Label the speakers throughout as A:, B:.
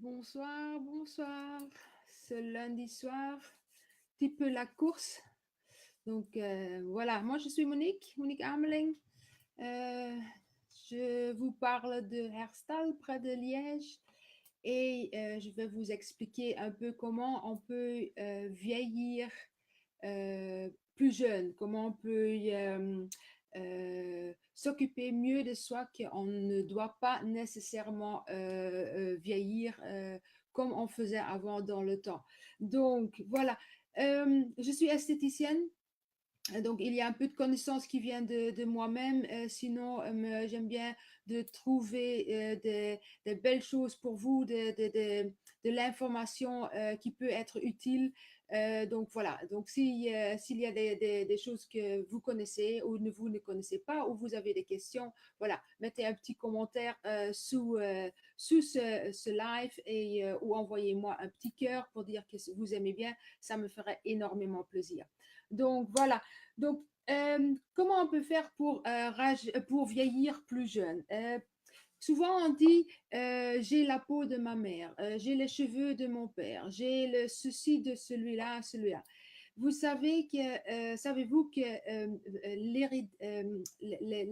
A: Bonsoir, bonsoir. Ce lundi soir, petit peu la course. Donc voilà, moi je suis Monique Ameling. Euh, je vous parle de Herstal près de Liège et je vais vous expliquer un peu comment on peut vieillir plus jeune, comment on peut s'occuper mieux de soi, qu'on ne doit pas nécessairement vieillir comme on faisait avant dans le temps. Donc voilà, je suis esthéticienne. Donc, il y a un peu de connaissances qui viennent de moi-même. Sinon, j'aime bien de trouver des belles choses pour vous, de l'information qui peut être utile. Donc, voilà. Donc, s'il y a des choses que vous connaissez ou vous ne connaissez pas ou vous avez des questions, voilà, mettez un petit commentaire sous ce live ou envoyez-moi un petit cœur pour dire que vous aimez bien. Ça me ferait énormément plaisir. Donc, voilà. Donc, comment on peut faire pour vieillir plus jeune? Souvent, on dit j'ai la peau de ma mère, j'ai les cheveux de mon père, j'ai le ceci de celui-là, celui-là. Vous savez savez-vous que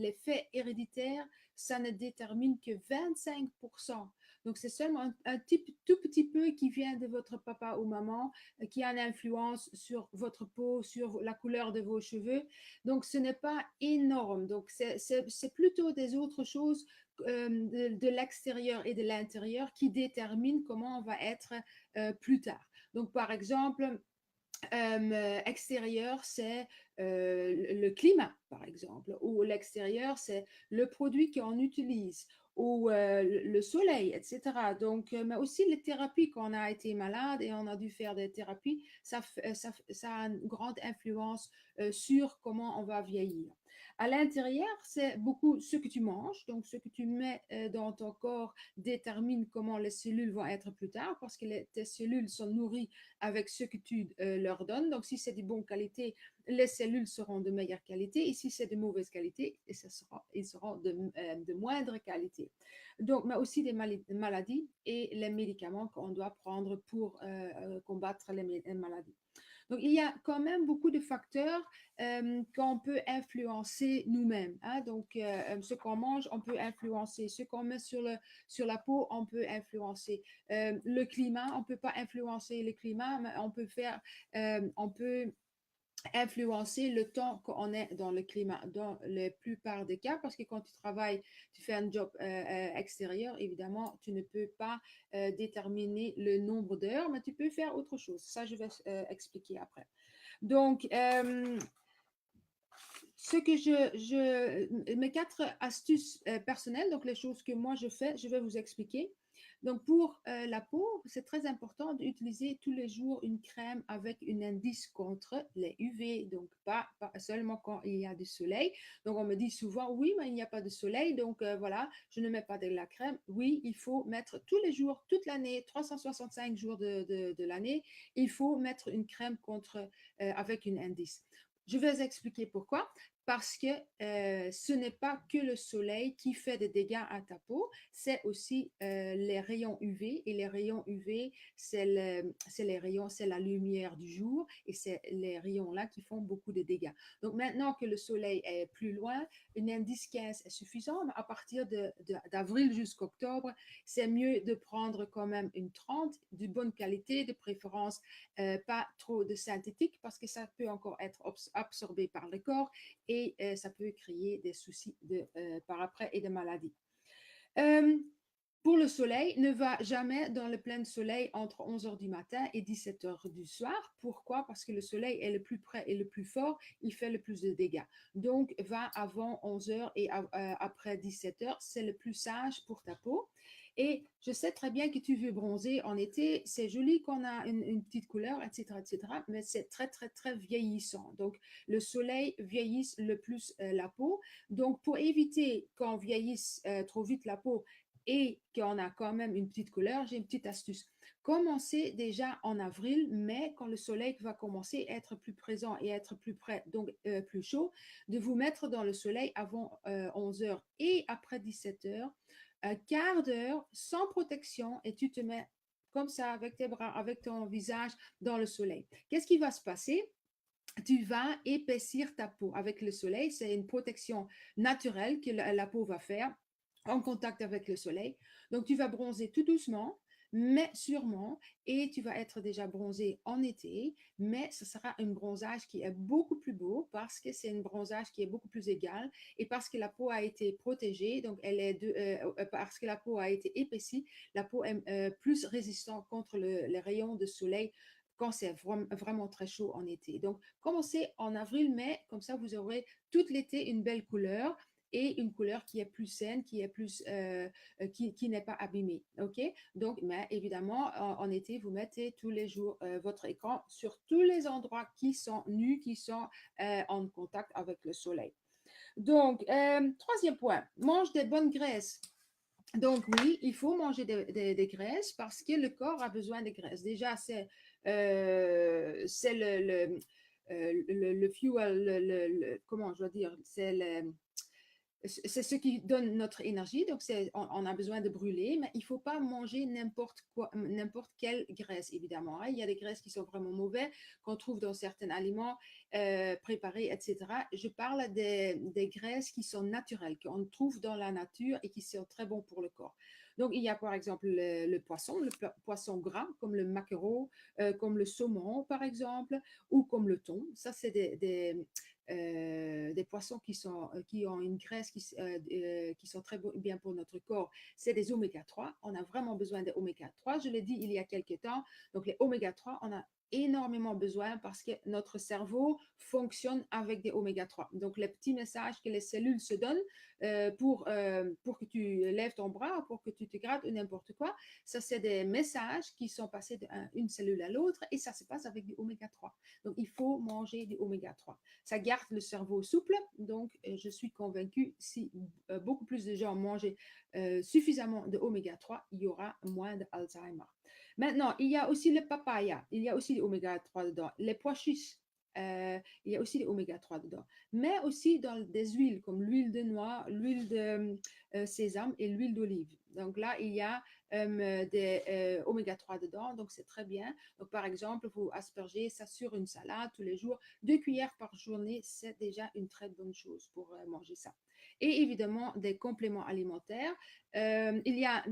A: l'effet héréditaire, ça ne détermine que 25%. Donc, c'est seulement un tout petit peu qui vient de votre papa ou maman, qui a une influence sur votre peau, sur la couleur de vos cheveux. Donc, ce n'est pas énorme. Donc, c'est plutôt des autres choses de l'extérieur et de l'intérieur qui déterminent comment on va être plus tard. Donc, par exemple, extérieur, c'est le climat, par exemple, ou l'extérieur, c'est le produit qu'on utilise, ou le soleil, etc. Donc, mais aussi les thérapies, quand on a été malade et on a dû faire des thérapies, ça a une grande influence sur comment on va vieillir. À l'intérieur, c'est beaucoup ce que tu manges, donc ce que tu mets dans ton corps détermine comment les cellules vont être plus tard, parce que tes cellules sont nourries avec ce que tu leur donnes. Donc, si c'est de bonne qualité, les cellules seront de meilleure qualité. Et si c'est de mauvaise qualité, ils seront de moindre qualité. Donc, mais aussi des maladies et les médicaments qu'on doit prendre pour combattre les maladies. Donc, il y a quand même beaucoup de facteurs qu'on peut influencer nous-mêmes. Hein? Donc, ce qu'on mange, on peut influencer. Ce qu'on met sur la peau, on peut influencer. Le climat, on ne peut pas influencer le climat, mais on peut influencer le temps qu'on est dans le climat, dans la plupart des cas, parce que quand tu travailles, tu fais un job extérieur, évidemment, tu ne peux pas déterminer le nombre d'heures, mais tu peux faire autre chose. Ça, je vais expliquer après. Donc, mes 4 astuces personnelles, donc les choses que moi je fais, je vais vous expliquer. Donc pour la peau, c'est très important d'utiliser tous les jours une crème avec un indice contre les UV, donc pas seulement quand il y a du soleil. Donc on me dit souvent, oui, mais il n'y a pas de soleil, donc voilà, je ne mets pas de la crème. Oui, il faut mettre tous les jours, toute l'année, 365 jours de l'année, il faut mettre une crème avec un indice. Je vais expliquer pourquoi. Parce que ce n'est pas que le soleil qui fait des dégâts à ta peau, c'est aussi les rayons UV. Et les rayons UV, c'est les rayons, c'est la lumière du jour et c'est les rayons-là qui font beaucoup de dégâts. Donc maintenant que le soleil est plus loin, une indice 15 est suffisant, mais à partir d'avril jusqu'à octobre, c'est mieux de prendre quand même une 30 de bonne qualité, de préférence pas trop de synthétique parce que ça peut encore être absorbé par le corps et ça peut créer des soucis par après et des maladies. Euh, pour le soleil, ne va jamais dans le plein soleil entre 11 heures du matin et 17 heures du soir. Pourquoi? Parce que le soleil est le plus près et le plus fort, il fait le plus de dégâts. Donc, va avant 11 heures et après 17 heures, c'est le plus sage pour ta peau. Et je sais très bien que tu veux bronzer en été, c'est joli qu'on a une petite couleur, etc., mais c'est très, très, très vieillissant. Donc, le soleil vieillisse le plus la peau. Donc, pour éviter qu'on vieillisse trop vite la peau et qu'on a quand même une petite couleur, j'ai une petite astuce. Commencez déjà en avril, mai, quand le soleil va commencer à être plus présent et être plus près, donc plus chaud, de vous mettre dans le soleil avant 11 heures et après 17 heures, un quart d'heure sans protection et tu te mets comme ça, avec tes bras, avec ton visage dans le soleil. Qu'est-ce qui va se passer? Tu vas épaissir ta peau avec le soleil. C'est une protection naturelle que la peau va faire en contact avec le soleil. Donc, tu vas bronzer tout doucement, mais sûrement, et tu vas être déjà bronzé en été, mais ce sera un bronzage qui est beaucoup plus beau parce que c'est un bronzage qui est beaucoup plus égal et parce que la peau a été protégée, donc parce que la peau a été épaissie, la peau est plus résistante contre les rayons de soleil quand c'est vraiment très chaud en été. Donc, commencez en avril-mai, comme ça vous aurez tout l'été une belle couleur et une couleur qui est plus saine, qui n'est pas abîmée. Ok? Donc, mais évidemment, en été, vous mettez tous les jours votre écran sur tous les endroits qui sont nus, qui sont en contact avec le soleil. Donc, troisième point, mange des bonnes graisses. Donc oui, il faut manger des graisses parce que le corps a besoin de graisses. Déjà, c'est le fuel, comment je dois dire, c'est ce qui donne notre énergie. Donc, on a besoin de brûler, mais il ne faut pas manger n'importe quoi, n'importe quelle graisse, évidemment. Il y a des graisses qui sont vraiment mauvaises, qu'on trouve dans certains aliments préparés, etc. Je parle des graisses qui sont naturelles, qu'on trouve dans la nature et qui sont très bons pour le corps. Donc, il y a par exemple le poisson gras, comme le maquereau, comme le saumon, par exemple, ou comme le thon. Ça, c'est des poissons qui ont une graisse qui sont très bien pour notre corps, c'est des oméga 3. On a vraiment besoin des oméga 3. Je l'ai dit il y a quelques temps. Donc, les oméga 3, on a énormément besoin parce que notre cerveau fonctionne avec des oméga 3. Donc, les petits messages que les cellules se donnent pour que tu lèves ton bras, pour que tu te grattes ou n'importe quoi, ça, c'est des messages qui sont passés d'une cellule à l'autre et ça se passe avec du oméga 3. Donc, il faut manger du oméga 3. Ça garde le cerveau souple. Donc, je suis convaincue, si beaucoup plus de gens mangeaient suffisamment de oméga 3, il y aura moins d'Alzheimer. Maintenant, il y a aussi le papaya. Il y a aussi l'oméga 3 dedans. Les pois chiches. Il y a aussi l'oméga 3 dedans. Mais aussi dans des huiles comme l'huile de noix, l'huile de sésame et l'huile d'olive. Donc là, il y a des oméga 3 dedans, donc c'est très bien. Donc par exemple, vous aspergez ça sur une salade tous les jours, 2 cuillères par journée, c'est déjà une très bonne chose pour manger ça. Et évidemment, des compléments alimentaires. Il y a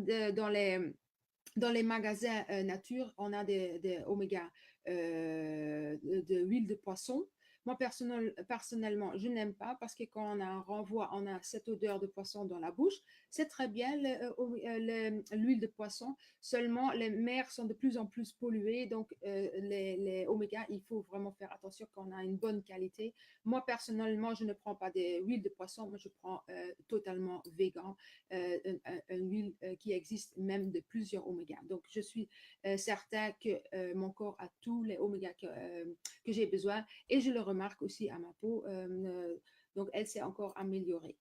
A: dans les magasins nature, on a des oméga de huile de poisson. Moi, personnellement, je n'aime pas parce que quand on a un renvoi, on a cette odeur de poisson dans la bouche. C'est très bien l'huile de poisson, seulement les mers sont de plus en plus polluées, donc les oméga, il faut vraiment faire attention qu'on a une bonne qualité. Moi, personnellement, je ne prends pas d'huile de poisson, moi je prends totalement végan, une huile qui existe même de plusieurs oméga. Donc, je suis certain que mon corps a tous les oméga que j'ai besoin et je le remarque aussi à ma peau. Donc, elle s'est encore améliorée.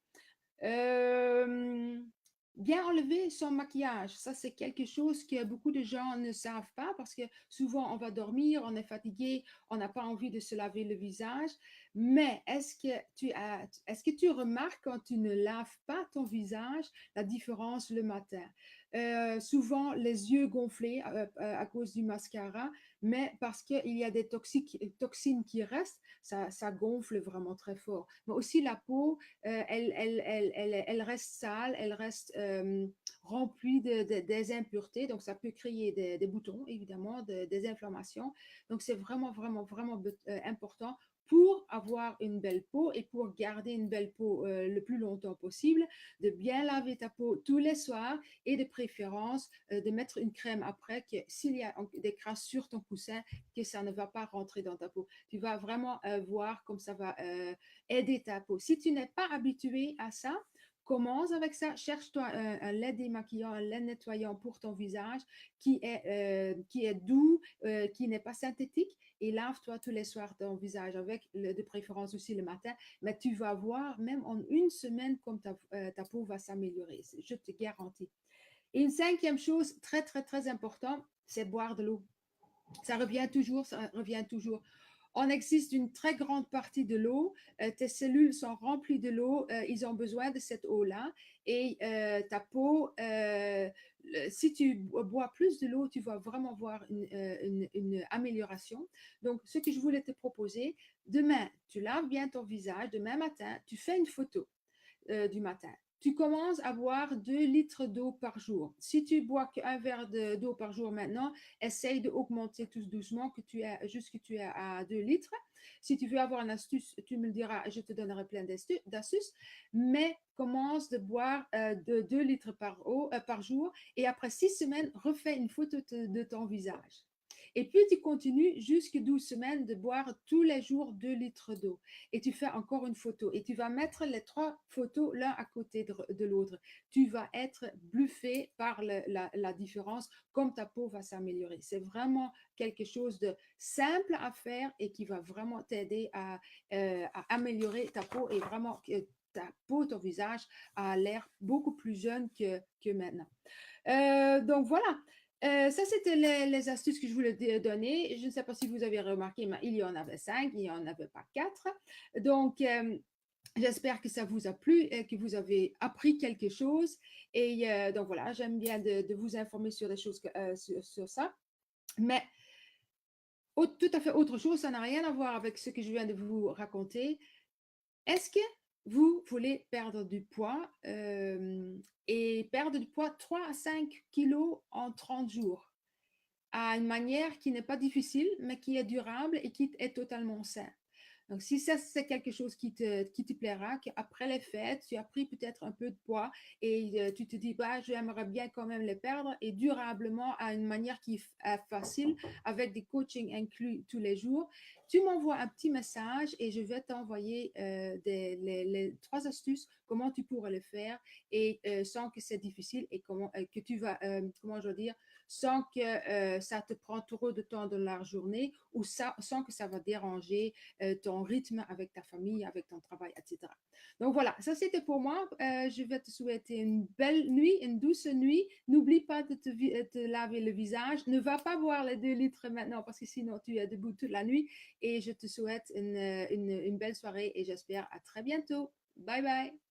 A: Bien enlever son maquillage, ça c'est quelque chose que beaucoup de gens ne savent pas parce que souvent on va dormir, on est fatigué, on n'a pas envie de se laver le visage. Mais est-ce que tu remarques quand tu ne laves pas ton visage la différence le matin? Souvent les yeux gonflés à cause du mascara, mais parce qu'il y a des toxines qui restent, ça gonfle vraiment très fort. Mais aussi la peau, elle reste sale, elle reste remplie des impuretés, donc ça peut créer des boutons, évidemment, des inflammations. Donc c'est vraiment, vraiment, vraiment important pour avoir une belle peau et pour garder une belle peau le plus longtemps possible, de bien laver ta peau tous les soirs et de préférence de mettre une crème après que s'il y a des crasses sur ton coussin, que ça ne va pas rentrer dans ta peau. Tu vas vraiment voir comme ça va aider ta peau. Si tu n'es pas habitué à ça, commence avec ça. Cherche-toi un lait démaquillant, un lait nettoyant pour ton visage qui est doux, qui n'est pas synthétique et lave-toi tous les soirs ton visage avec, de préférence aussi le matin. Mais tu vas voir, même en une semaine, comme ta peau va s'améliorer. Je te garantis. Et une cinquième chose très, très, très importante, c'est boire de l'eau. Ça revient toujours, ça revient toujours. On existe une très grande partie de l'eau. Tes cellules sont remplies de l'eau. Ils ont besoin de cette eau-là. Et ta peau si tu bois plus de l'eau, tu vas vraiment voir une amélioration. Donc, ce que je voulais te proposer, demain, tu laves bien ton visage, demain matin, tu fais une photo du matin. Tu commences à boire 2 litres d'eau par jour. Si tu bois qu'un verre d'eau par jour maintenant, essaye d'augmenter tout doucement que tu es, jusqu'à tu es à 2 litres. Si tu veux avoir une astuce, tu me le diras, je te donnerai plein d'astuces. Mais commence de boire de 2 litres par jour et après 6 semaines, refais une photo de ton visage. Et puis, tu continues jusqu'à 12 semaines de boire tous les jours 2 litres d'eau. Et tu fais encore une photo. Et tu vas mettre les 3 photos l'un à côté de l'autre. Tu vas être bluffé par la différence, comme ta peau va s'améliorer. C'est vraiment quelque chose de simple à faire et qui va vraiment t'aider à améliorer ta peau et vraiment ta peau, ton visage a l'air beaucoup plus jeune que maintenant. Donc voilà, ça c'était les astuces que je voulais donner. Je ne sais pas si vous avez remarqué, mais il y en avait 5, il n'y en avait pas 4. Donc, j'espère que ça vous a plu et que vous avez appris quelque chose. Et donc voilà, j'aime bien de vous informer sur des choses sur ça. Mais tout à fait autre chose, ça n'a rien à voir avec ce que je viens de vous raconter. Est-ce que vous voulez perdre du poids et perdre du poids 3 à 5 kilos en 30 jours à une manière qui n'est pas difficile, mais qui est durable et qui est totalement sain? Donc, si ça, c'est quelque chose qui te plaira, qu'après les fêtes, tu as pris peut-être un peu de poids et tu te dis, bah, j'aimerais bien quand même les perdre et durablement à une manière qui est facile avec des coachings inclus tous les jours, tu m'envoies un petit message et je vais t'envoyer les 3 astuces, comment tu pourrais le faire et sans que c'est difficile et comment que tu vas, comment je veux dire, sans que ça te prend trop de temps dans la journée ou sans que ça va déranger ton rythme avec ta famille, avec ton travail, etc. Donc voilà, ça c'était pour moi. Je vais te souhaiter une belle nuit, une douce nuit. N'oublie pas de te laver le visage. Ne va pas boire les 2 litres maintenant parce que sinon tu es debout toute la nuit. Et je te souhaite une belle soirée et j'espère à très bientôt. Bye bye.